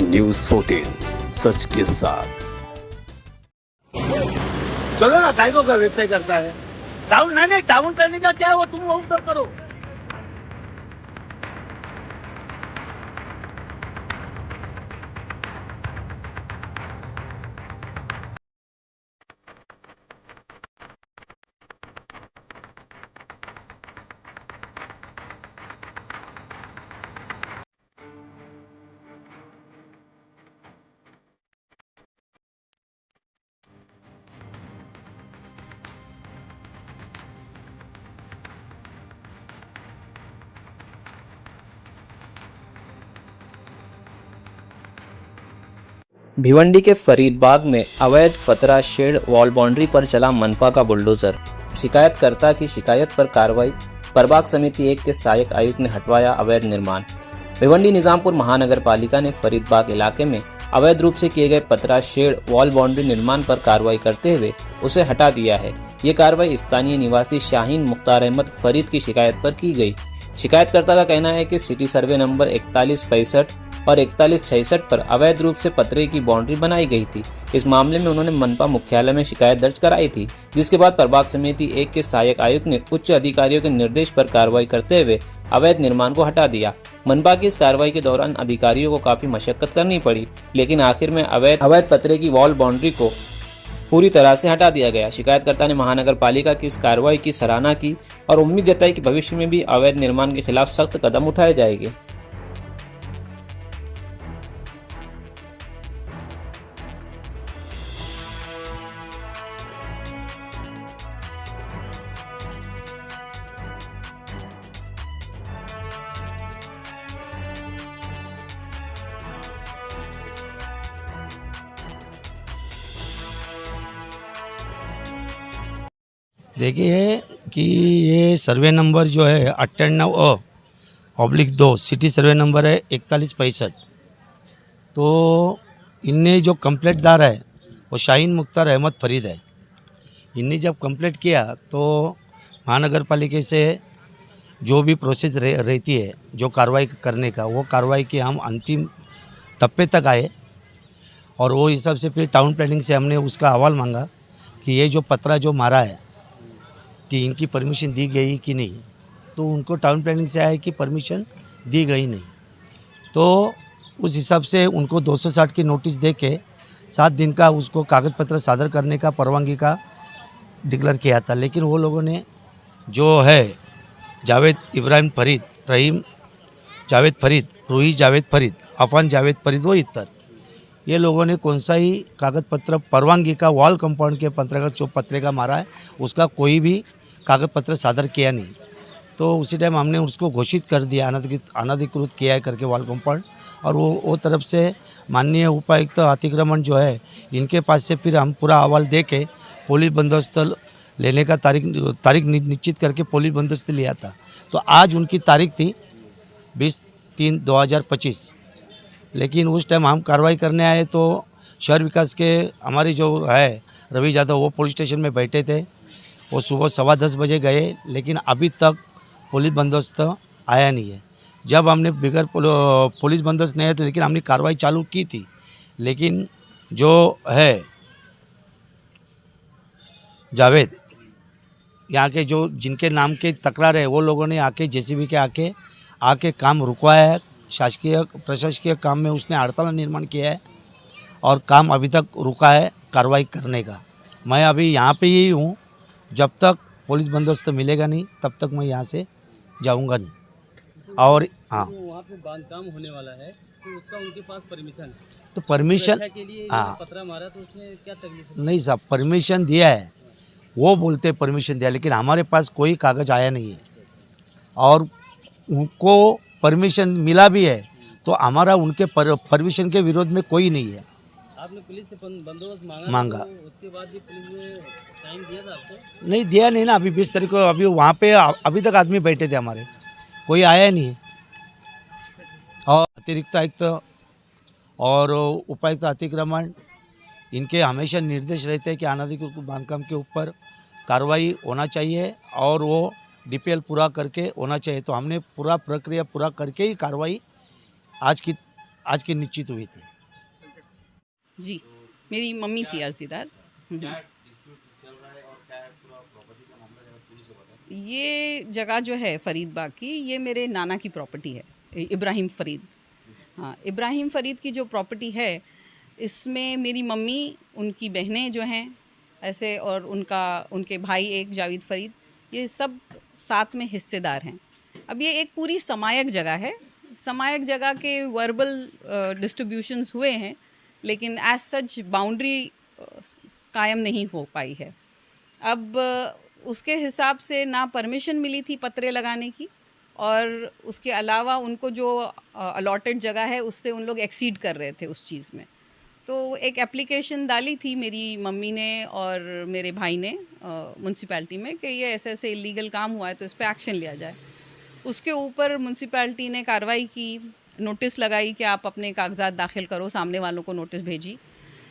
News 14 सच के साथ। चलो ना, काय को व्यत्यय करता है। डाउन नहीं, डाउन करने का क्या है, वो तुम वो ऊपर करो। भिवंडी के फरीदबाग में अवैध पतरा शेड वॉल बाउंड्री पर चला मनपा का बुलडोजर। शिकायतकर्ता की शिकायत पर कार्रवाई। प्रभाग समिति 1 के सहायक आयुक्त ने हटवाया अवैध निर्माण। भिवंडी निजामपुर महानगर पालिका ने फरीदबाग इलाके में अवैध रूप से किए गए पतरा शेड वॉल बाउंड्री निर्माण पर कार्रवाई करते हुए उसे हटा दिया है। ये कार्रवाई स्थानीय निवासी शाहीन मुख्तार अहमद फरीद की शिकायत पर की गई। शिकायतकर्ता का कहना है कि सिटी सर्वे नंबर 4165 और 4166 पर अवैध रूप से पतरे की बाउंड्री बनाई गई थी। इस मामले में उन्होंने मनपा मुख्यालय में शिकायत दर्ज कराई थी, जिसके बाद प्रभाग समिति 1 के सहायक आयुक्त ने उच्च अधिकारियों के निर्देश पर कार्रवाई करते हुए अवैध निर्माण को हटा दिया। मनपा की इस कार्रवाई के दौरान अधिकारियों को काफी मशक्कत करनी पड़ी, लेकिन आखिर में अवैध पतरे की वॉल बाउंड्री को पूरी तरह से हटा दिया गया। शिकायतकर्ता ने महानगर पालिका की इस कार्रवाई की सराहना की और उम्मीद जताई कि भविष्य में भी अवैध निर्माण के खिलाफ सख्त कदम उठाए जाएंगे। देखिए कि ये सर्वे नंबर जो है 98/2 सिटी सर्वे नंबर है 4165। तो इनने जो कंप्लेंटदार है वो शाहीन मुख्तार अहमद फरीद है। इनने जब कंप्लेंट किया तो महानगर पालिका से जो भी प्रोसेस रहती है जो कार्रवाई करने का, वो कार्रवाई के हम अंतिम टप्पे तक आए और वो हिसाब से फिर टाउन प्लानिंग से हमने उसका अहवाल मांगा कि ये जो पतरा जो मारा है कि इनकी परमिशन दी गई कि नहीं। तो उनको टाउन प्लानिंग से आया कि परमिशन दी गई नहीं। तो उस हिसाब से उनको 260 की नोटिस दे के 7 दिन का उसको कागज़ पत्र सादर करने का परवानगी का डिक्लेयर किया था। लेकिन वो लोगों ने जो है जावेद इब्राहिम फरीद, रहीम जावेद फरीद, रूही जावेद फरीद, अफान जावेद फरीद, वो इतर ये लोगों ने कौन सा ही कागज़ पत्र परवानगी का वॉल कंपाउंड के पत्र का जो पत्रे का मारा है उसका कोई भी कागज़ पत्र सादर किया नहीं। तो उसी टाइम हमने उसको घोषित कर दिया अनधिकृत किया है करके वॉल कंपाउंड। और वो तरफ से माननीय उपायुक्त अतिक्रमण जो है इनके पास से फिर हम पूरा अहवाल दे के पुलिस बंदोबस्त लेने का तारीख निश्चित करके पुलिस बंदोबस्त लिया था। तो आज उनकी तारीख थी 20-3-2025। लेकिन उस टाइम हम कार्रवाई करने आए तो शहर विकास के हमारी जो है रवि यादव वो पुलिस स्टेशन में बैठे थे। वो सुबह 10:15 बजे गए, लेकिन अभी तक पुलिस बंदोबस्त आया नहीं है। जब हमने बिगर पुलिस बंदोबस्त नहीं आया तो लेकिन हमने कार्रवाई चालू की थी। लेकिन जो है जावेद यहाँ के जो जिनके नाम के तकरार है वो लोगों ने आके जेसीबी के आके काम रुकवाया है। शासकीय प्रशासकीय काम में उसने 48 निर्माण किया है और काम अभी तक रुका है कार्रवाई करने का। मैं अभी यहाँ पे ही हूँ, जब तक पुलिस बंदोबस्त मिलेगा नहीं तब तक मैं यहाँ से जाऊँगा नहीं। और हाँ, वहाँ पे बांधकाम होने वाला है तो उसका उनके पास परमिशन है, तो परमिशन के लिए हाँ पतरा मारा तो उसमें क्या तकलीफ है? नहीं साहब, परमिशन दिया है, वो बोलते परमिशन दिया, लेकिन हमारे पास कोई कागज़ आया नहीं है। और उनको परमिशन मिला भी है तो हमारा उनके परमिशन के विरोध में कोई नहीं है। आपने पुलिस से बंदोबस्त मांगा। तो उसके बाद भी पुलिस ने टाइम दिया था आपको? नहीं दिया नहीं ना। अभी 20 तारीख को अभी वहाँ पे अभी तक आदमी बैठे थे हमारे, कोई आया नहीं। और अतिरिक्त आयुक्त और उपायुक्त अतिक्रमण इनके हमेशा निर्देश रहते हैं कि अनाधिकृत बांधकाम के ऊपर कार्रवाई होना चाहिए और वो डीपीएल पूरा करके होना चाहिए। तो हमने पूरा प्रक्रिया पूरा करके ही कार्रवाई आज की निश्चित हुई थी। जी, मेरी मम्मी थी अर्जीदार। ये जगह जो है फरीद बाग की, ये मेरे नाना की प्रॉपर्टी है, इब्राहिम फरीद। हाँ, इब्राहिम फरीद की जो प्रॉपर्टी है, इसमें मेरी मम्मी, उनकी बहनें जो हैं ऐसे, और उनके भाई एक जावेद फरीद, ये सब साथ में हिस्सेदार हैं। अब ये एक पूरी समायक जगह है। समायक जगह के वर्बल डिस्ट्रीब्यूशंस हुए हैं, लेकिन एज सच बाउंड्री कायम नहीं हो पाई है। अब उसके हिसाब से ना परमिशन मिली थी पतरे लगाने की, और उसके अलावा उनको जो अलॉटेड जगह है उससे उन लोग एक्सीड कर रहे थे उस चीज़ में। तो एक एप्लीकेशन डाली थी मेरी मम्मी ने और मेरे भाई ने म्यूनसिपैलिटी में कि ये ऐसे ऐसे इलीगल काम हुआ है, तो इस पर एक्शन लिया जाए। उसके ऊपर म्यूनसिपैलिटी ने कार्रवाई की, नोटिस लगाई कि आप अपने कागजात दाखिल करो, सामने वालों को नोटिस भेजी।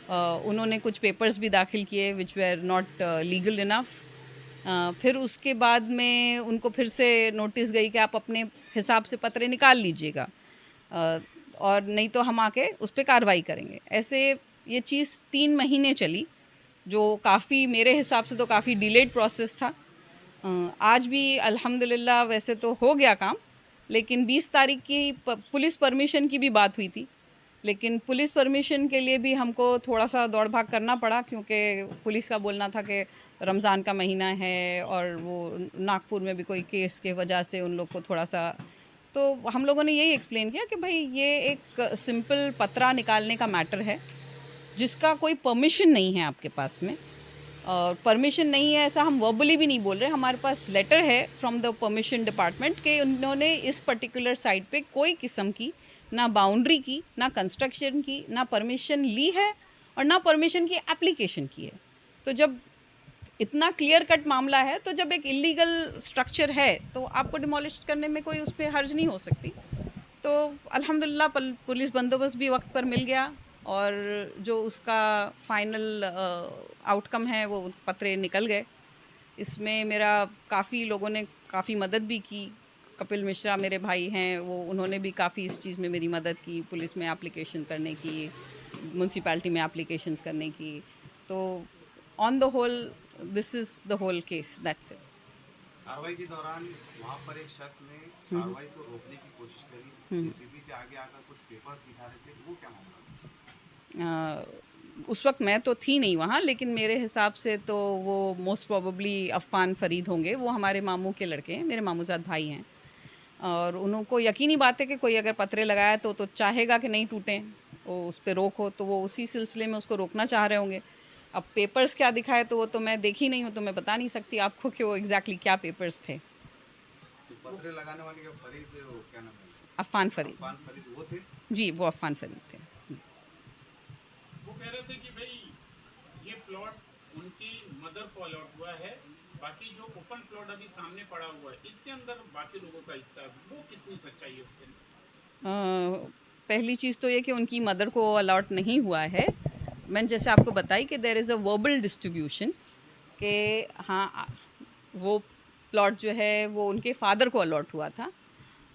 उन्होंने कुछ पेपर्स भी दाखिल किए विच वेर नॉट लीगल इनफ। फिर उसके बाद में उनको फिर से नोटिस गई कि आप अपने हिसाब से पतरे निकाल लीजिएगा, और नहीं तो हम आके उस पर कार्रवाई करेंगे। ऐसे ये चीज़ 3 महीने चली, जो काफ़ी मेरे हिसाब से तो काफ़ी डिलेड प्रोसेस था। आज भी अल्हम्दुलिल्लाह वैसे तो हो गया काम, लेकिन 20 तारीख की पुलिस परमिशन की भी बात हुई थी, लेकिन पुलिस परमिशन के लिए भी हमको थोड़ा सा दौड़ भाग करना पड़ा, क्योंकि पुलिस का बोलना था कि रमज़ान का महीना है और वो नागपुर में भी कोई केस के वजह से उन लोग को थोड़ा सा, तो हम लोगों ने यही एक्सप्लेन किया कि भाई ये एक सिंपल पतरा निकालने का मैटर है, जिसका कोई परमिशन नहीं है आपके पास में। और परमिशन नहीं है ऐसा हम वर्बली भी नहीं बोल रहे, हमारे पास लेटर है फ्रॉम द परमिशन डिपार्टमेंट कि उन्होंने इस पर्टिकुलर साइट पे कोई किस्म की ना बाउंड्री की, ना कंस्ट्रक्शन की, ना परमिशन ली है और ना परमिशन की एप्लीकेशन की है। तो जब इतना क्लियर कट मामला है, तो जब एक इलीगल स्ट्रक्चर है तो आपको डिमोलिश करने में कोई उस पर हर्ज नहीं हो सकती। तो अल्हम्दुलिल्लाह पुलिस बंदोबस्त भी वक्त पर मिल गया, और जो उसका फाइनल आउटकम है वो पतरे निकल गए। इसमें मेरा काफ़ी लोगों ने काफ़ी मदद भी की। कपिल मिश्रा मेरे भाई हैं, वो उन्होंने भी काफ़ी इस चीज़ में मेरी मदद की, पुलिस में एप्लीकेशन करने की, म्यूनसिपैलिटी में एप्लीकेशंस करने की। तो on the whole this is the whole case, that's it. कार्रवाई के दौरान वहाँ पर एक शख्स ने कार्रवाई को रोकने की कोशिश करी, जेसीबी के आगे आकर कुछ पेपर्स दिखा रहे थे, वो क्या मामला? उस वक्त मैं तो थी नहीं वहाँ, लेकिन मेरे हिसाब से तो वो मोस्ट प्रोबेबली अफ़ान फ़रीद होंगे। वो हमारे मामू के लड़के हैं, मेरे मामूज़ाद भाई हैं, और उनको यकीनी बात है कि कोई अगर पतरे लगाया तो चाहेगा कि नहीं टूटें, वो उस पर रोक हो, तो वो उसी सिलसिले में उसको रोकना चाह रहे होंगे। अब पेपर्स क्या दिखाए तो वो तो मैं देखी नहीं हूँ, तो मैं बता नहीं सकती आपको कि वो एग्जैक्टली क्या पेपर्स थे। तो पतरे लगाने वाले का फरीद, वो क्या नाम है? अफ़ान फ़रीद। अफ़ान फरीद वो थे? जी, वो अफ़ान फ़रीद थे। वो कह रहे थे कि भाई ये प्लॉट उनकी मदर को अलॉट हुआ है, बाकी जो ओपन प्लॉट अभी सामने पड़ा हुआ है इसके अंदर बाकी लोगों का हिस्सा है, वो कितनी सच्चाई है उसके अंदर? पहली चीज़ तो ये कि उनकी मदर को अलॉट नहीं हुआ है। मैंने जैसे आपको बताई कि there is a verbal distribution कि हाँ, वो प्लॉट जो है वो उनके फादर को अलॉट हुआ था।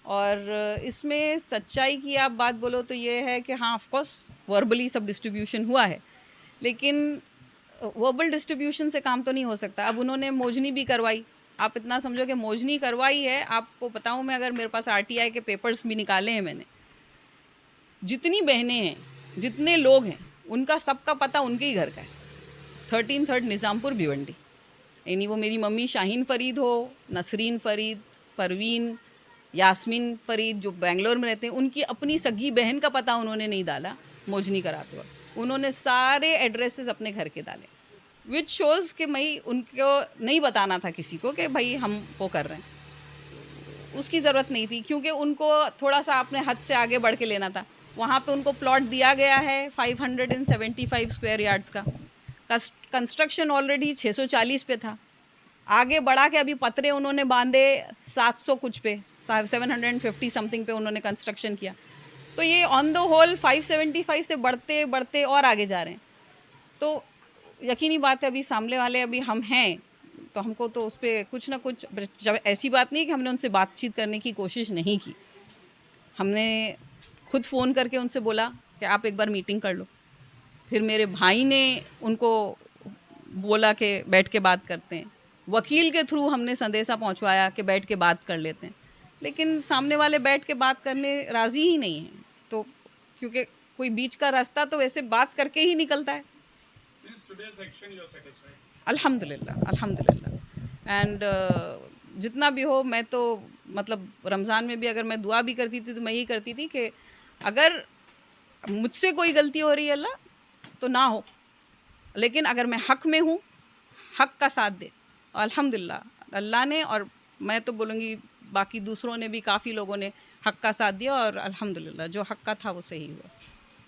और इसमें सच्चाई की आप बात बोलो तो ये है कि हाँ, ऑफ कोर्स वर्बली सब डिस्ट्रीब्यूशन हुआ है, लेकिन वर्बल डिस्ट्रीब्यूशन से काम तो नहीं हो सकता। अब उन्होंने मोजनी भी करवाई, आप इतना समझो कि मोजनी करवाई है। आपको बताऊँ मैं, अगर मेरे पास RTI के पेपर्स भी निकाले हैं मैंने, जितनी बहनें हैं, जितने लोग हैं, उनका सबका पता उनके ही घर का है। 13 निज़ामपुर भिवंडी, यानी वो मेरी मम्मी शाहीन फ़रीद हो, नसरीन फ़रीद, परवीन, यास्मीन फ़रीद जो बेंगलोर में रहते हैं, उनकी अपनी सगी बहन का पता उन्होंने नहीं डाला मोजनी कराते वक्त। उन्होंने सारे एड्रेसेस अपने घर के डाले, विच शोज़ कि भाई उनको नहीं बताना था किसी को कि भाई हम वो कर रहे हैं। उसकी ज़रूरत नहीं थी, क्योंकि उनको थोड़ा सा अपने हद से आगे बढ़ के लेना था। वहाँ पे उनको प्लॉट दिया गया है 575 स्क्वायर यार्ड्स का। कंस्ट्रक्शन ऑलरेडी 640 पे था। आगे बढ़ा के अभी पतरे उन्होंने बांधे 700 कुछ पे, 750 समथिंग पे उन्होंने कंस्ट्रक्शन किया। तो ये ऑन द होल 575 से बढ़ते बढ़ते और आगे जा रहे हैं। तो यकीनी बात है, अभी सामने वाले अभी हम हैं, तो हमको तो उस पर कुछ ना कुछ, जब ऐसी बात नहीं कि हमने उनसे बातचीत करने की कोशिश नहीं की। हमने खुद फ़ोन करके उनसे बोला कि आप एक बार मीटिंग कर लो। फिर मेरे भाई ने उनको बोला कि बैठ के बात करते हैं, वकील के थ्रू हमने संदेशा पहुंचवाया कि बैठ के बात कर लेते हैं, लेकिन सामने वाले बैठ के बात करने राज़ी ही नहीं हैं। तो क्योंकि कोई बीच का रास्ता तो वैसे बात करके ही निकलता है। अल्हम्दुलिल्लाह, अल्हम्दुलिल्लाह। एंड जितना भी हो, मैं तो मतलब रमज़ान में भी अगर मैं दुआ भी करती थी तो मैं यही करती थी कि अगर मुझसे कोई गलती हो रही है अल्लाह तो ना हो, लेकिन अगर मैं हक़ में हूँ, हक़ का साथ दे। अल्हम्दुलिल्लाह अल्लाह ने, और मैं तो बोलूँगी बाकी दूसरों ने भी, काफ़ी लोगों ने हक़ का साथ दिया और अल्हम्दुलिल्लाह जो हक़ का था वो सही हुआ।